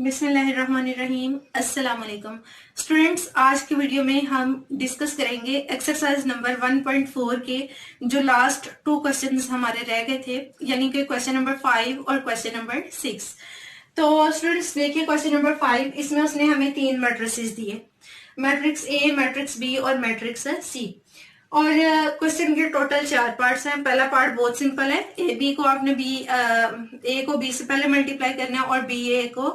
बिस्मिल्लाहिर्रहमानिर्रहीम। अस्सलाम वालेकुम स्टूडेंट्स, आज की वीडियो में हम डिस्कस करेंगे एक्सरसाइज नंबर 1.4 के जो लास्ट 2 क्वेश्चंस हमारे रह गए थे, यानी कि क्वेश्चन नंबर 5 और क्वेश्चन नंबर 6। तो स्टूडेंट्स देखिए क्वेश्चन नंबर 5, इसमें उसने हमें 3 मैट्रिसेस दिए, मैट्रिक्स ए, मैट्रिक्स बी और मैट्रिक्स सी। और क्वेश्चन के टोटल 4 पार्ट्स हैं। पहला पार्ट बहुत सिंपल है, ए बी को आपने ए को बी से पहले मल्टीप्लाई करना है और बी ए को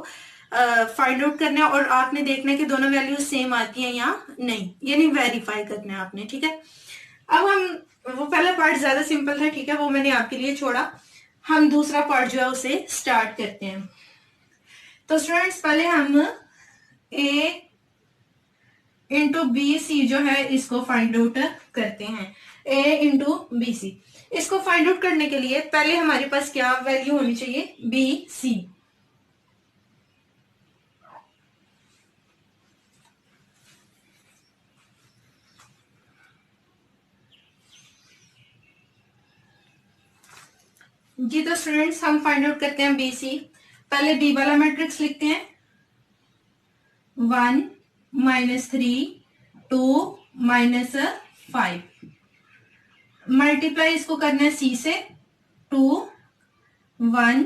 फाइंड आउट करना है, और आपने देखना है कि दोनों वैल्यूज सेम आती हैं या नहीं, यानी वेरीफाई करना है आपने। ठीक है, अब हम वो पहला पार्ट ज्यादा सिंपल था, ठीक है, वो मैंने आपके लिए छोड़ा। हम दूसरा पार्ट जो है उसे स्टार्ट करते हैं। तो स्टूडेंट्स पहले हम ए इंटू बी सी जो है इसको फाइंड आउट करते हैं। ए इंटू बी सी, इसको फाइंड आउट करने के लिए पहले हमारे पास क्या वैल्यू होनी चाहिए, बी सी। जी तो स्टूडेंट्स हम फाइंड आउट करते हैं बी सी। पहले बी वाला मैट्रिक्स लिखते हैं, 1 -3 2 -5। मल्टीप्लाई इसको करना है सी से, 2 1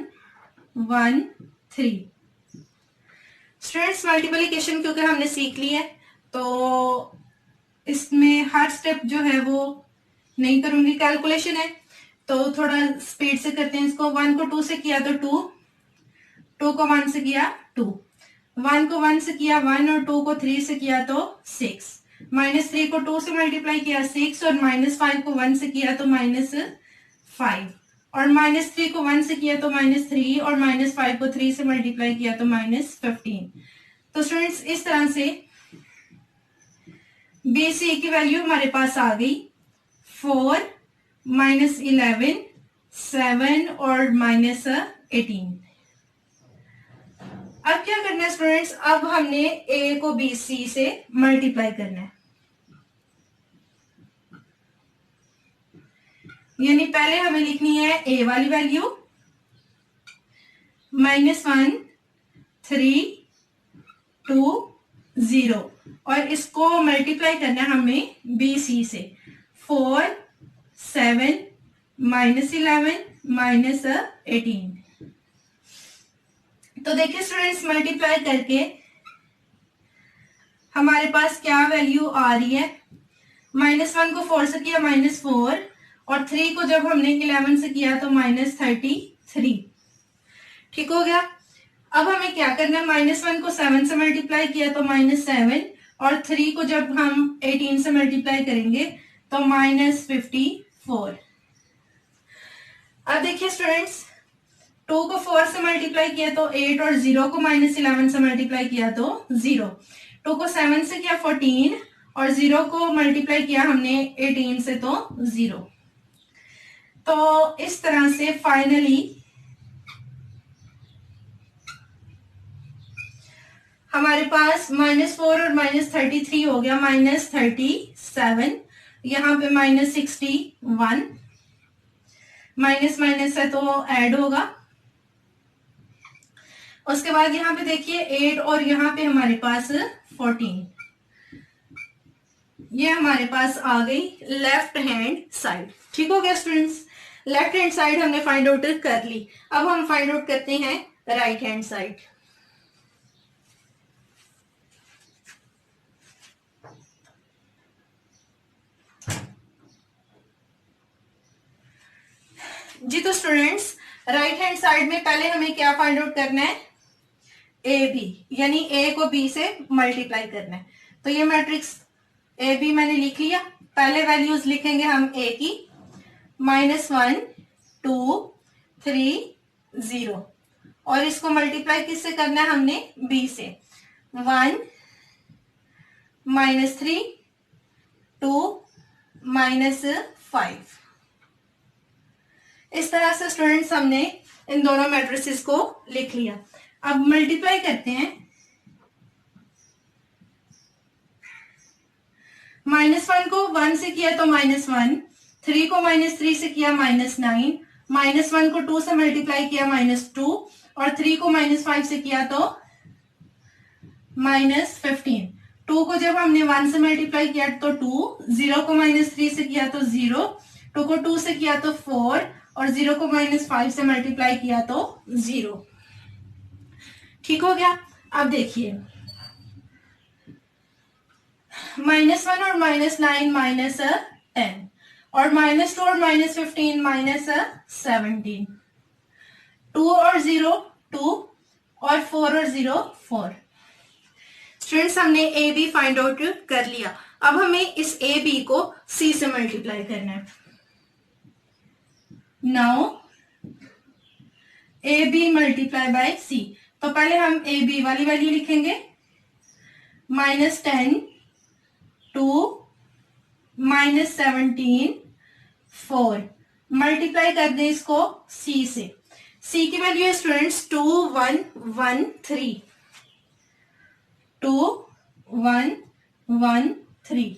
1 3। स्टूडेंट्स मल्टीप्लिकेशन क्योंकि हमने सीख ली है तो इसमें हर स्टेप जो है वो नहीं करूंगी, कैलकुलेशन है तो थोड़ा स्पीड से करते हैं इसको। 1 को 2 से किया तो 2, 2 को 1 से किया 2, 1 को 1 से किया 1 और 2 को 3 से किया तो 6, -3 को 2 से मल्टीप्लाई किया 6 और -5 को 1 से किया तो -5, और -3 को 1 से किया तो -3 और -5 को 3 से मल्टीप्लाई किया तो -15। तो स्टूडेंट्स इस तरह से बी सी की वैल्यू हमारे पास आ गई 4 -11 7 और -18। अब क्या करना है स्टूडेंट्स, अब हमने ए को बी सी से मल्टीप्लाई करना है, यानी पहले हमें लिखनी है ए वाली वैल्यू -1 3 2 0, और इसको मल्टीप्लाई करना है हमें बी सी से, 4 7 -11 -18। तो देखिए स्टूडेंट्स मल्टीप्लाई करके हमारे पास क्या वैल्यू आ रही है, -1 को 4 से किया -4, और 3 को जब हमने 11 से किया तो -33। ठीक हो गया। अब हमें क्या करना है, -1 को 7 से मल्टीप्लाई किया तो -7, और 3 को जब हम 18 से मल्टीप्लाई करेंगे तो -54। अब देखिए स्टूडेंट्स 2 को 4 से मल्टीप्लाई किया तो 8, और 0 को -11 से मल्टीप्लाई किया तो 0, 2 को 7 से किया 14, और 0 को मल्टीप्लाई किया हमने 18 से तो 0। तो इस तरह से फाइनली हमारे पास -4 और -33 हो गया -37, यहाँ पे -61, माइनस माइनस है तो ऐड होगा। उसके बाद यहाँ पे देखिए 8, और यहाँ पे हमारे पास 14, ये हमारे पास आ गई लेफ्ट हैंड साइड। ठीक हो गया स्टूडेंट्स, लेफ्ट हैंड साइड हमने फाइंड आउट कर ली। अब हम फाइंड आउट करते हैं राइट हैंड साइड। जी तो स्टूडेंट्स राइट हैंड साइड में पहले हमें क्या फाइंड आउट करना है, ए बी, यानी ए को बी से मल्टीप्लाई करना है। तो ये मैट्रिक्स ए बी मैंने लिख लिया। पहले वैल्यूज लिखेंगे हम ए की, -1 2 3 0, और इसको मल्टीप्लाई किससे करना है हमने, बी से, 1 -3 2 -5। इस तरह से स्टूडेंट्स हमने इन दोनों मैट्रिसेस को लिख लिया। अब मल्टीप्लाई करते हैं, -1 को 1 से किया तो -1, 3 को -3 से किया -9, -1 को 2 से मल्टीप्लाई किया -2, और 3 को -5 से किया तो -15। 2 को जब हमने 1 से मल्टीप्लाई किया तो 2, 0 को -3 से किया तो 0, 2 को 2 से किया तो 4 और 0 को -5 से मल्टीप्लाई किया तो 0। ठीक हो गया। अब देखिए -1 और -9 -10 और -2 और -15 -17, 2 और 0 2 और 4 और 0 4। स्टूडेंट्स हमने ए बी फाइंड आउट कर लिया। अब हमें इस ए बी को सी से मल्टीप्लाई करना है। Now A B multiply by C, तो पहले हम ए बी वाली वैल्यू लिखेंगे, -10 2 -17 4, मल्टीप्लाई कर दें इसको सी से। सी की वैल्यू है स्टूडेंट्स 2 1 1 3, 2 1 1 3।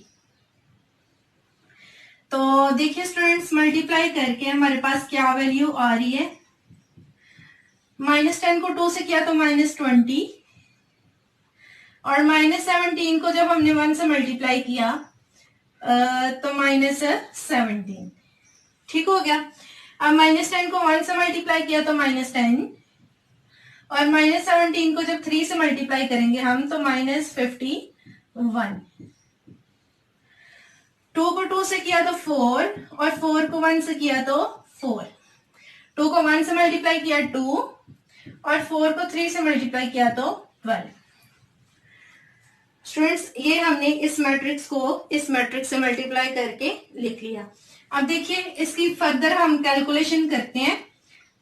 तो देखिए स्टूडेंट्स मल्टीप्लाई करके हमारे पास क्या वैल्यू आ रही है, -10 को 2 से किया तो -20 और -17 को जब हमने 1 से मल्टीप्लाई किया तो -17। ठीक हो गया। अब -10 को 1 से मल्टीप्लाई किया तो -10 और -17 को जब 3 से मल्टीप्लाई करेंगे हम तो -51। 2 को 2 से किया तो 4 और 4 को 1 से किया तो 4, 2 को 1 से मल्टीप्लाई किया 2 और 4 को 3 से मल्टीप्लाई किया तो 12। स्टूडेंट्स ये हमने इस मैट्रिक्स को इस मैट्रिक्स से मल्टीप्लाई करके लिख लिया। अब देखिए इसकी फर्दर हम कैलकुलेशन करते हैं,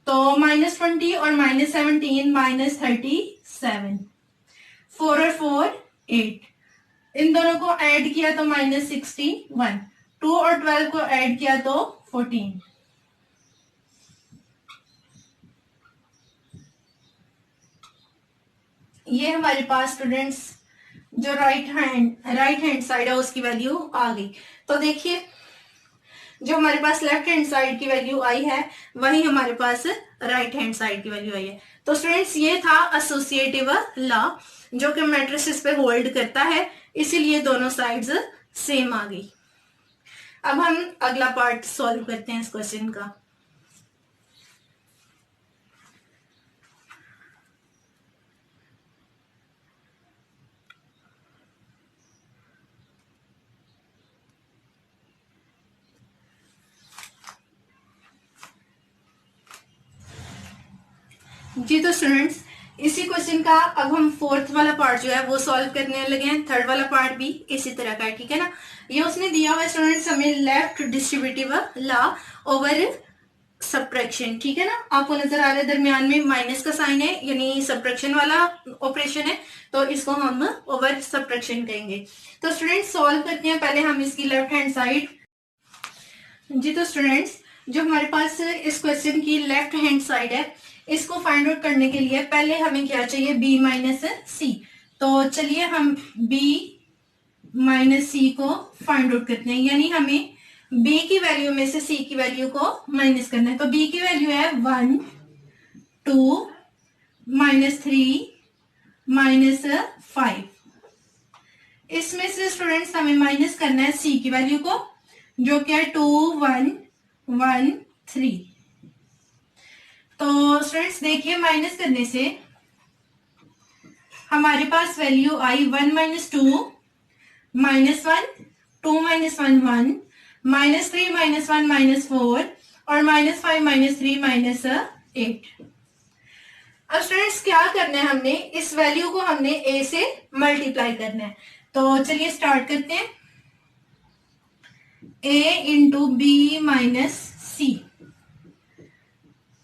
तो -20 और -17 -37, 4 और 4 8, इन दोनों को ऐड किया तो -61, 2 और 12 को ऐड किया तो 14। ये हमारे पास स्टूडेंट्स जो राइट हैंड साइड है उसकी वैल्यू आ गई। तो देखिए जो हमारे पास लेफ्ट हैंड साइड की वैल्यू आई है वही हमारे पास राइट हैंड साइड की वैल्यू आई है। तो स्टूडेंट्स ये था एसोसिएटिव लॉ जो कि मैट्रिसेस पे होल्ड करता है, इसीलिए दोनों साइड्स सेम आ गई। अब हम अगला पार्ट सॉल्व करते हैं इस क्वेश्चन का। जी तो स्टूडेंट्स इसी क्वेश्चन का अब हम फोर्थ वाला पार्ट जो है वो सॉल्व करने लगे हैं। थर्ड वाला पार्ट भी इसी तरह का है, ठीक है ना। ये उसने दिया हुआ स्टूडेंट्स हमें left distributive law over subtraction, ठीक है ना। आपको नजर आ रहा है दरमियान में माइनस का साइन है, यानी सब्ट्रैक्शन वाला ऑपरेशन है, तो इसको हम ओवर सब्ट्रैक्शन कहेंगे। तो स्टूडेंट्स सॉल्व करते हैं पहले हम इसकी लेफ्ट हैंड साइड। जी तो स्टूडेंट्स जो हमारे पास इस क्वेश्चन की लेफ्ट हैंड साइड है इसको फाइंड आउट करने के लिए पहले हमें क्या चाहिए, b माइनस सी। तो चलिए हम b माइनस सी को फाइंड आउट करते हैं, यानी हमें b की वैल्यू में से c की वैल्यू को माइनस करना है। तो b की वैल्यू है 1 2 -3 -5, इसमें से स्टूडेंट्स हमें माइनस करना है c की वैल्यू को जो क्या है 2 1 1 3। तो स्टूडेंट्स देखिए माइनस करने से हमारे पास वैल्यू आई 1 -2 -1 2 -1 1 -3 -1 -4 और -5 -3 -8। अब स्टूडेंट्स क्या करना है, हमने इस वैल्यू को हमने a से मल्टीप्लाई करना है। तो चलिए स्टार्ट करते हैं। a into B minus C.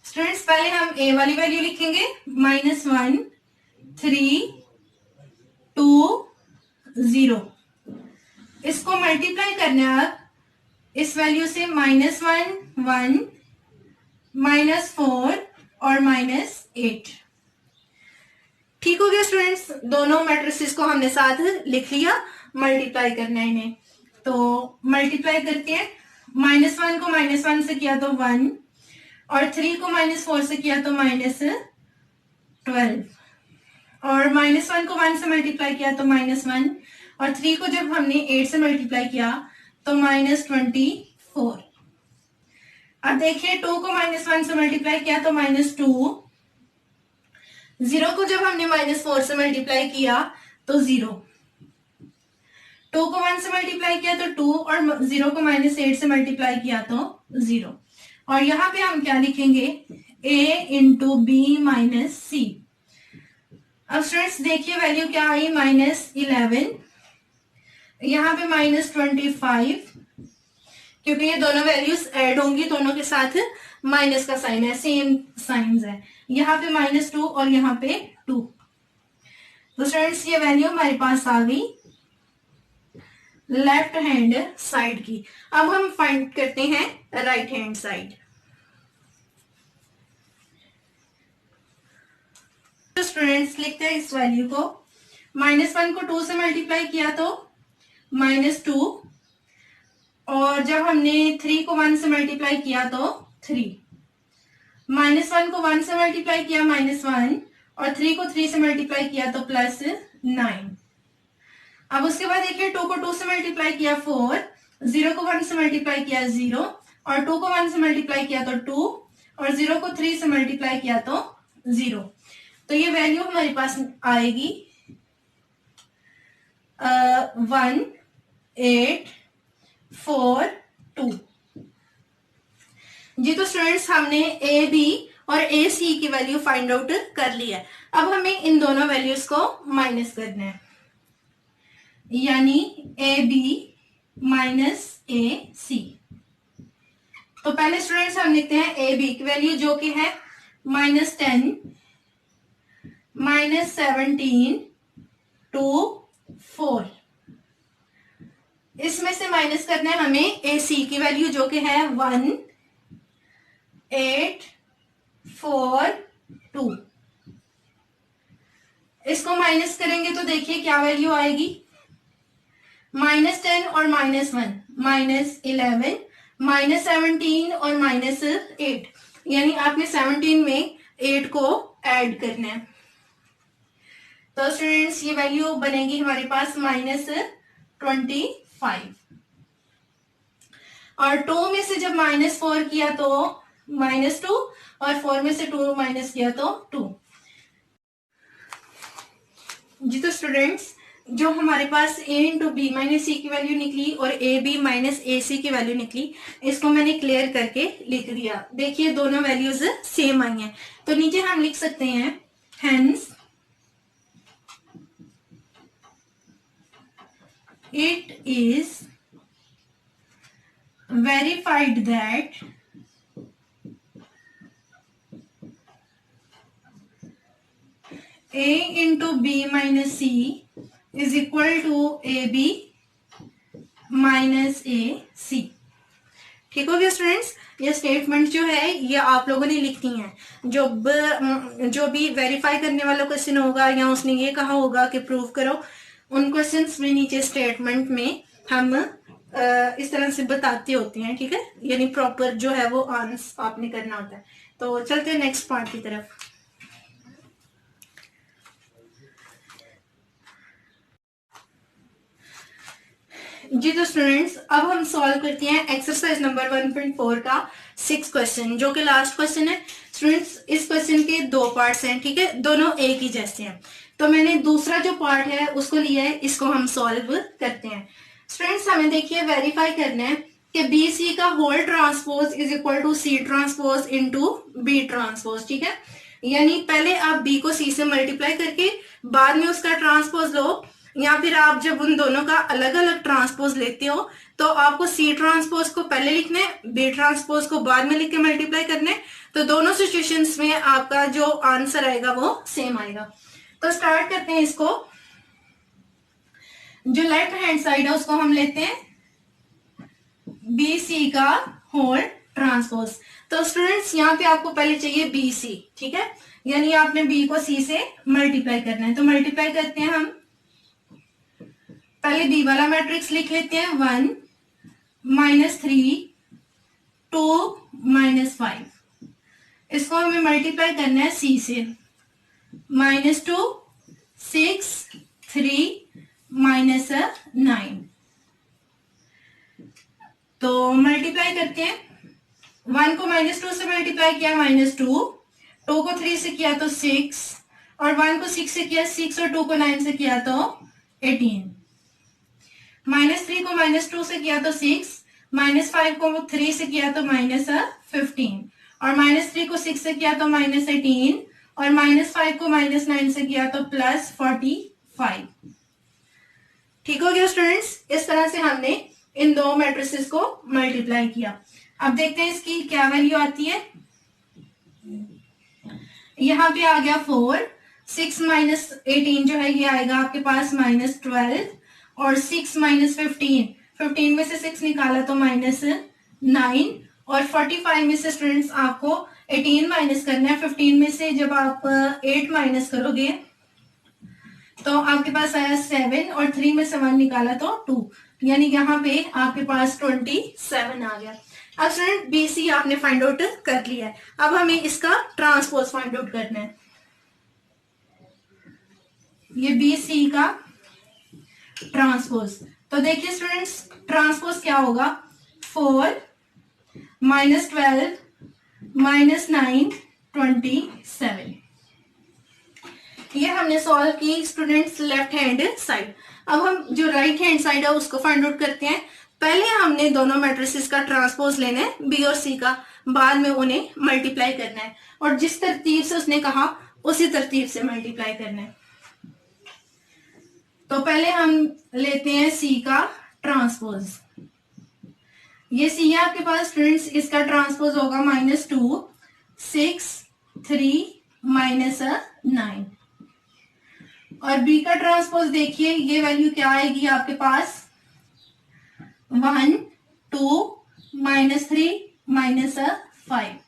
Students पहले हम a वाली वैल्यू लिखेंगे -1 3 2 0, इसको मल्टीप्लाई करना है अब इस वैल्यू से -1 1 -4 और -8। ठीक हो गया स्टूडेंट्स, दोनों मैट्रिसेस को हमने साथ लिख लिया, मल्टीप्लाई करना है इन्हें। तो मल्टीप्लाई करके -1 को -1 से किया तो 1 और 3 को -4 से किया तो -12। और -1 को 1 से मल्टीप्लाई किया तो -1, और 3 को जब हमने 8 से मल्टीप्लाई किया तो -24। अब देखिए 2 को -1 से मल्टीप्लाई किया तो -2, 0 को जब हमने -4 से मल्टीप्लाई किया तो 0, 2 को 1 से मल्टीप्लाई किया तो 2, और 0 को -8 से मल्टीप्लाई किया तो 0। और यहाँ पे हम क्या लिखेंगे, a इंटू बी माइनस सी। अब स्टूडेंट्स देखिए वैल्यू क्या आई, -11, यहाँ पे -25, क्योंकि ये दोनों वैल्यूज ऐड होंगी, दोनों के साथ माइनस का साइन है, सेम साइंस है। यहाँ पे -2 और यहाँ पे 2। तो स्टूडेंट्स ये वैल्यू हमारे पास आ गई लेफ्ट हैंड साइड की। अब हम फाइंड करते हैं राइट हैंड साइड। तो स्टूडेंट्स लिखते हैं इस वैल्यू को, -1 को 2 से मल्टीप्लाई किया तो -2, और जब हमने 3 को 1 से मल्टीप्लाई किया तो 3, -1 को 1 से मल्टीप्लाई किया -1, और 3 को 3 से मल्टीप्लाई किया तो +9। अब उसके बाद देखिए 2 को 2 से मल्टीप्लाई किया 4, 0 को 1 से मल्टीप्लाई किया 0, और 2 को 1 से मल्टीप्लाई किया तो 2, और 0 को 3 से मल्टीप्लाई किया तो 0। तो ये वैल्यू हमारे पास आएगी 1, 8, 4, 2 जी। तो स्टूडेंट्स हमने ए बी और ए सी की वैल्यू फाइंड आउट कर ली है। अब हमें इन दोनों वैल्यूज को माइनस करना है, यानी ए बी माइनस ए सी। तो पहले स्टूडेंट्स हम लिखते हैं ए बी की वैल्यू जो कि है -10, -17 टू 4। इसमें से माइनस करना है हमें ए सी की वैल्यू जो कि है 1, 8, 4, 2। इसको माइनस करेंगे तो देखिए क्या वैल्यू आएगी, -10 और -1 -11, -17 और -8, यानी आपने 17 में 8 को ऐड करना है। तो स्टूडेंट्स ये वैल्यू बनेगी हमारे पास -25, और 2 में से जब -4 किया तो -2, और 4 में से 2 माइनस किया तो 2 जी। तो स्टूडेंट्स जो हमारे पास a इंटू बी माइनस सी की वैल्यू निकली और ए बी माइनस ए सी की वैल्यू निकली, इसको मैंने क्लियर करके लिख दिया। देखिए दोनों वैल्यूज सेम आई हैं, तो नीचे हम लिख सकते हैं hence it is verified that a into b minus c is equal to ab minus ac। ठीक हो गया स्टूडेंट्स, ये स्टेटमेंट जो है ये आप लोगों ने लिखनी है। जो भी वेरीफाई करने वाला क्वेश्चन होगा या उसने ये कहा होगा कि प्रूव करो, उन क्वेश्चंस में नीचे स्टेटमेंट में हम इस तरह से बताते होते हैं, ठीक है, यानी प्रॉपर जो है वो आंसर आपने करना होता है। तो चलते हैं नेक्स्ट पार्ट की तरफ। जी तो स्टूडेंट्स अब हम सॉल्व करते हैं एक्सरसाइज नंबर 1.4 का 6 क्वेश्चन, जो कि लास्ट क्वेश्चन है। स्टूडेंट्स इस क्वेश्चन के 2 पार्ट्स हैं, ठीक है, दोनों एक ही जैसे हैं। तो मैंने दूसरा जो पार्ट है उसको लिया है, इसको हम सॉल्व करते हैं। स्टूडेंट्स हमें देखिए वेरीफाई करना है कि बी सी का whole transpose is equal to C transpose into B transpose, ठीक है, यानी पहले आप बी को सी से मल्टीप्लाई करके बाद में उसका ट्रांसपोज लो, या फिर आप जब उन दोनों का अलग अलग ट्रांसपोज लेते हो तो आपको सी ट्रांसपोज को पहले लिखना है, बी ट्रांसपोज को बाद में लिख के मल्टीप्लाई करना है। तो दोनों सिचुएशंस में आपका जो आंसर आएगा वो सेम आएगा। तो स्टार्ट करते हैं इसको। जो लेफ्ट हैंड साइड है उसको हम लेते हैं बी सी का होल ट्रांसपोज। तो स्टूडेंट्स यहाँ पे आपको पहले चाहिए बी सी, ठीक है, यानी आपने बी को सी से मल्टीप्लाई करना है। तो मल्टीप्लाई करते हैं हम, पहले बी वाला मैट्रिक्स लिख लेते हैं 1 -3 2 -5। इसको हमें मल्टीप्लाई करना है सी से, -2 6 3 माइनस 9। तो मल्टीप्लाई करके 1 को -2 से मल्टीप्लाई किया -2, 2 को 3 से किया तो 6, और 1 को 6 से किया 6, और 2 को 9 से किया तो 18। -3 को -2 से किया तो 6, -5 को 3 से किया तो -15, और -3 को 6 से किया तो -18, और -5 को -9 से किया तो +45। ठीक हो गया स्टूडेंट्स। इस तरह से हमने इन दो मैट्रिसेस को मल्टीप्लाई किया। अब देखते हैं इसकी क्या वैल्यू आती है। यहाँ पे आ गया 4, 6 - 18 जो है ये आएगा आपके पास -12, और 6 - 15, 15 में से 6 निकाला तो -9, और 45 में से स्टूडेंट्स आपको 18 माइनस करना है। 15 में से जब आप 8 माइनस करोगे तो आपके पास आया 7, और 3 में से 1 निकाला तो 2, यानी यहाँ पे आपके पास 27 आ गया। अब स्टूडेंट BC आपने फाइंड आउट कर लिया है। अब हमें इसका ट्रांसपोज फाइंड आउट करना है। ये BC का ट्रांसपोज, तो देखिए स्टूडेंट्स ट्रांसपोज क्या होगा। 4 - 12 - 9 27। ये हमने सॉल्व की स्टूडेंट्स लेफ्ट हैंड साइड। अब हम जो राइट हैंड साइड है उसको फाइंड आउट करते हैं। पहले हमने दोनों मैट्रिसेस का ट्रांसपोज लेना है, B और C का, बाद में उन्हें मल्टीप्लाई करना है, और जिस तरतीब से उसने कहा उसी तरतीब से मल्टीप्लाई करना है। तो पहले हम लेते हैं C का ट्रांसपोज। ये C है आपके पास स्टूडेंट्स, इसका ट्रांसपोज होगा -2, 6 3 -9। और B का ट्रांसपोज देखिए, ये वैल्यू क्या आएगी आपके पास 1 2 -3 -5।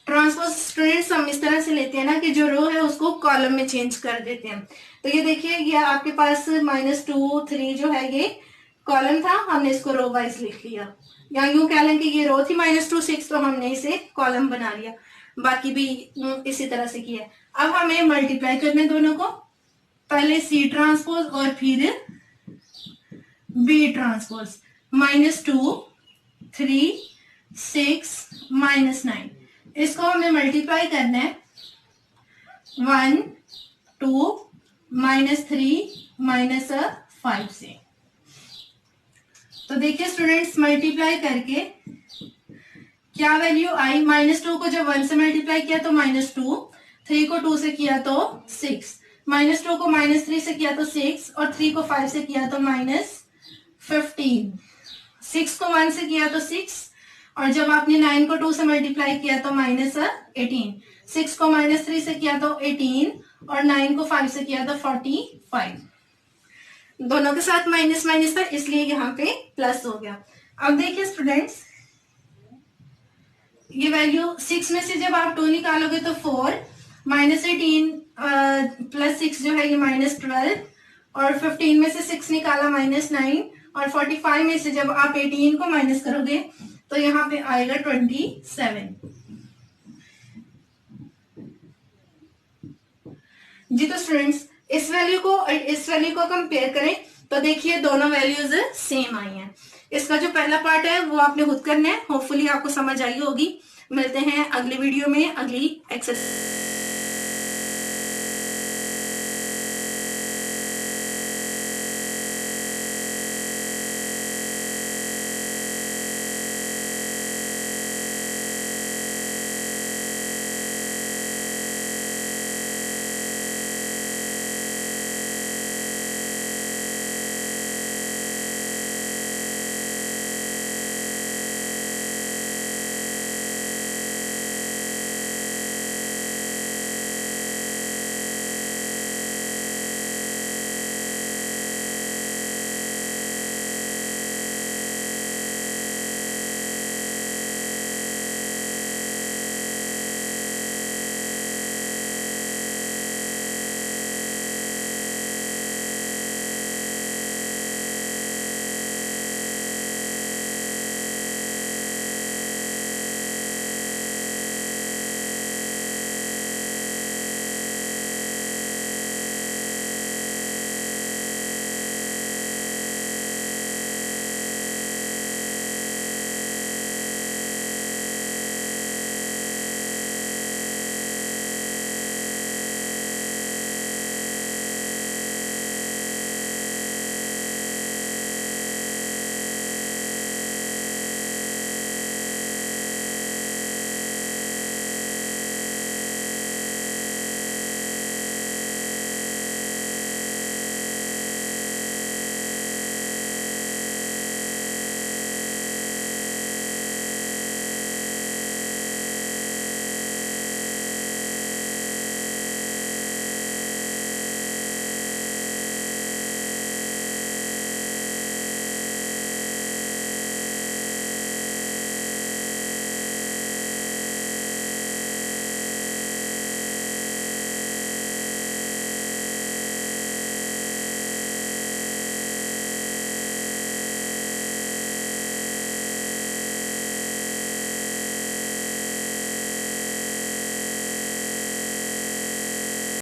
ट्रांसपोज स्टूडेंट्स हम इस तरह से लेते हैं ना कि जो रो है उसको कॉलम में चेंज कर देते हैं। तो ये देखिए, ये आपके पास -2 3 जो है ये कॉलम था, हमने इसको रो वाइज लिख लिया, या यूं कह लें कि ये रो थी -2 6, तो हमने इसे कॉलम बना लिया। बाकी भी इसी तरह से किया। अब हमें मल्टीप्लाई करने दोनों को, पहले C ट्रांसपोज और फिर B ट्रांसपोज। -2 3 6 -9, इसको हमें मल्टीप्लाई करना है 1 2 -3 -5 से। तो देखिए स्टूडेंट्स मल्टीप्लाई करके क्या वैल्यू आई। -2 को जब 1 से मल्टीप्लाई किया तो -2, 3 को 2 से किया तो 6, -2 को -3 से किया तो 6, और 3 को 5 से किया तो -15, 6 को 1 से किया तो 6, और जब आपने 9 को 2 से मल्टीप्लाई किया तो -18, 6 को -3 से किया तो 18, और 9 को 5 से किया तो 45। दोनों के साथ माइनस माइनस था, इसलिए यहाँ पे प्लस हो गया। अब देखिए स्टूडेंट्स, ये वैल्यू 6 में से जब आप 2 निकालोगे तो 4, -18 + 6 जो है ये -12, और 15 में से 6 निकाला -9, और 45 में से जब आप 18 को माइनस करोगे तो यहाँ पे आएगा 27। जी तो स्टूडेंट्स इस वैल्यू को और इस वैल्यू को कंपेयर करें तो देखिए दोनों वैल्यूज सेम आई हैं। इसका जो पहला पार्ट है वो आपने खुद करना है। होपफुली आपको समझ आई होगी। मिलते हैं अगली वीडियो में अगली एक्सरसाइज।